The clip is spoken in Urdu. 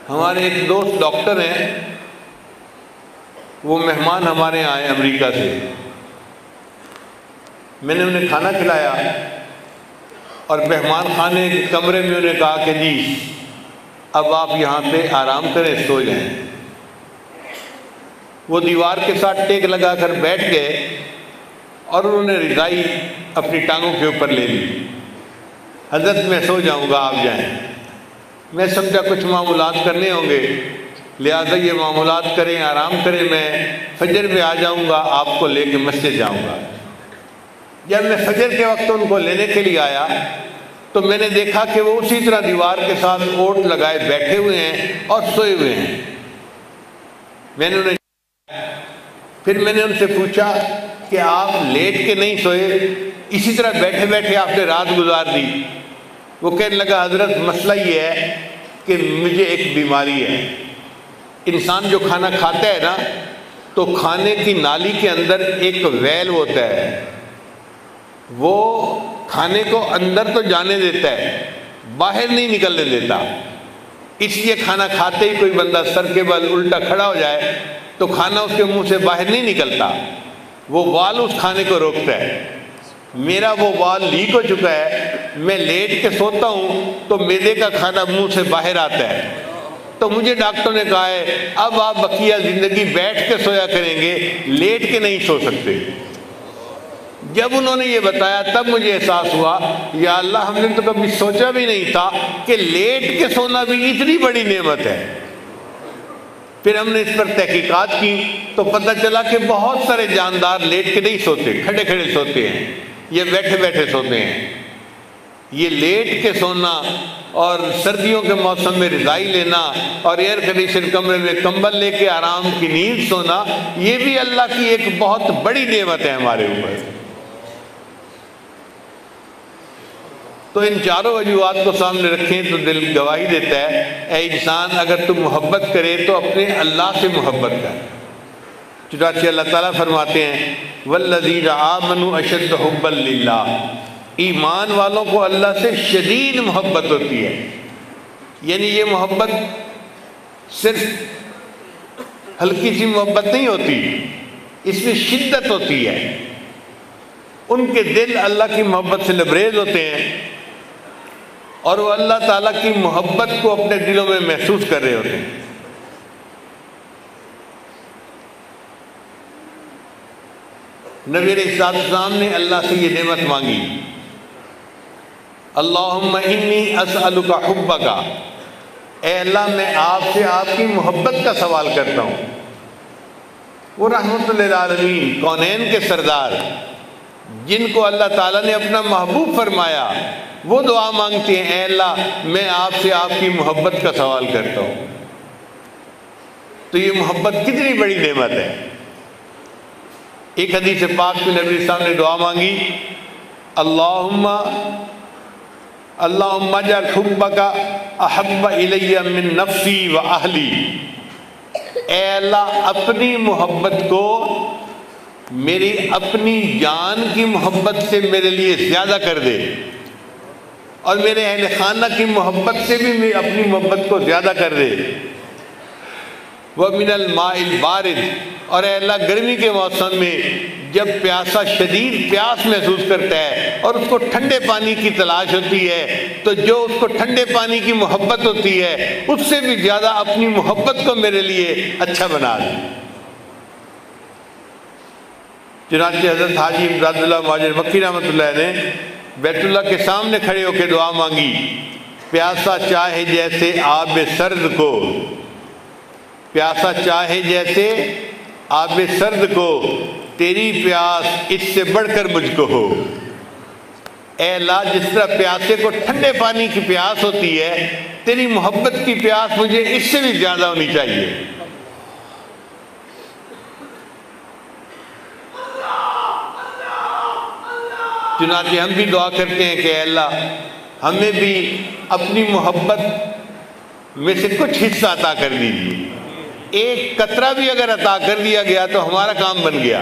ہمارے ایک دوست ڈاکٹر ہیں، وہ مہمان ہمارے یہاں آئے امریکہ سے. میں نے انہیں کھانا کھلایا اور مہمان خانے کے کمرے میں انہیں کہا کہ جی اب آپ یہاں پہ آرام کریں، سو جائیں. وہ دیوار کے ساتھ ٹیک لگا کر بیٹھ گئے اور انہوں نے رضائی اپنی ٹانگوں کے اوپر لے لی. حضرت میں سو جاؤں گا، آپ جائیں. میں سمجھا کچھ معمولات کرنے ہوں گے، لہٰذا یہ معمولات کریں، آرام کریں، میں فجر میں آ جاؤں گا، آپ کو لے کے مسجد جاؤں گا. جب میں فجر کے وقت ان کو لینے کے لیے آیا تو میں نے دیکھا کہ وہ اسی طرح دیوار کے ساتھ اوٹ لگائے بیٹھے ہوئے ہیں اور سوئے ہوئے ہیں. پھر میں نے ان سے پوچھا کہ آپ لیٹ کے نہیں سوئے، اسی طرح بیٹھے بیٹھے آپ نے رات گزار دی؟ وہ کہنے لگا حضرت مسئلہ یہ ہے کہ مجھے ایک بیماری ہے. انسان جو کھانا کھاتا ہے نا تو کھانے کی نالی کے اندر ایک ویل ہوتا ہے، وہ کھانے کو اندر تو جانے دیتا ہے، باہر نہیں نکلنے دیتا. اس لیے کھانا کھاتے ہی کوئی بندہ سر کے بل الٹا کھڑا ہو جائے تو کھانا اس کے منہ سے باہر نہیں نکلتا، وہ وال اس کھانے کو روکتا ہے. میرا وہ وال لیک ہو چکا ہے، میں لیٹ کے سوتا ہوں تو معدے کا کھانا منہ سے باہر آتا ہے. تو مجھے ڈاکٹر نے کہا ہے اب آپ بقیہ زندگی بیٹھ کے سویا کریں گے، لیٹ کے نہیں سو سکتے. جب انہوں نے یہ بتایا تب مجھے احساس ہوا یا اللہ، ہم نے تو کبھی سوچا بھی نہیں تھا کہ لیٹ کے سونا بھی اتنی بڑی نعمت ہے. پھر ہم نے اس پر تحقیقات کی تو پتہ چلا کہ بہت سارے جاندار لیٹ کے نہیں سوتے، کھڑے کھڑے سوتے ہیں، یہ بیٹھے بیٹھے سوتے ہیں. یہ لیٹ کے سونا اور سردیوں کے موسم میں رضائی لینا اور ایئر کنڈیشن کمرے میں کمبل لے کے آرام کی نیند سونا، یہ بھی اللہ کی ایک بہت بڑی نعمت ہے ہمارے اوپر. تو ان چاروں وجوہات کو سامنے رکھیں تو دل گواہی دیتا ہے اے انسان اگر تم محبت کرے تو اپنے اللہ سے محبت کر. چنانچہ اللہ تعالیٰ فرماتے ہیں والذین آمنوا اشد حبا للہ، ایمان والوں کو اللہ سے شدید محبت ہوتی ہے. یعنی یہ محبت صرف ہلکی سی محبت نہیں ہوتی، اس میں شدت ہوتی ہے. ان کے دل اللہ کی محبت سے لبریز ہوتے ہیں اور وہ اللہ تعالیٰ کی محبت کو اپنے دلوں میں محسوس کر رہے ہوتے ہیں. نبی علیہ السلام نے اللہ سے یہ نعمت مانگی، اللہم انی اسألک حبک، اے اللہ میں آپ سے آپ کی محبت کا سوال کرتا ہوں. وہ رحمت للعالمین، کونین کے سردار، جن کو اللہ تعالیٰ نے اپنا محبوب فرمایا، وہ دعا مانگتے ہیں اے اللہ میں آپ سے آپ کی محبت کا سوال کرتا ہوں. تو یہ محبت کتنی بڑی نعمت ہے. ایک حدیث پاک میں نبی صاحب نے دعا مانگی اللہم اجعل حبک احب الی من نفسی و اہلی، اے اللہ اپنی محبت کو میری اپنی جان کی محبت سے میرے لیے زیادہ کر دے اور میرے اہل خانہ کی محبت سے بھی میں اپنی محبت کو زیادہ کر دے. وَمِنَ الْمَاءِ الْبَارِدِ، اور اے اللہ گرمی کے موسم میں جب پیاسا شدید پیاس محسوس کرتا ہے اور اس کو ٹھنڈے پانی کی تلاش ہوتی ہے تو جو اس کو ٹھنڈے پانی کی محبت ہوتی ہے اس سے بھی زیادہ اپنی محبت کو میرے لیے اچھا بنا دے. چنانچہ حضرت حاجی امداد اللہ مہاجر مکی رحمۃ اللہ نے بیت اللہ کے سامنے کھڑے ہو کے دعا مانگی پیاسا چاہے جیسے آب سرد کو، پیاسا چاہے جیسے آب سرد کو، تیری پیاس اس سے بڑھ کر مجھ کو ہو. اے اللہ جس طرح پیاسے کو ٹھنڈے پانی کی پیاس ہوتی ہے، تیری محبت کی پیاس مجھے اس سے بھی زیادہ ہونی چاہیے. چنانچہ ہم بھی دعا کرتے ہیں کہ اے اللہ ہمیں بھی اپنی محبت میں سے کچھ حصہ عطا کر دیجیے. ایک قطرہ بھی اگر عطا کر دیا گیا تو ہمارا کام بن گیا.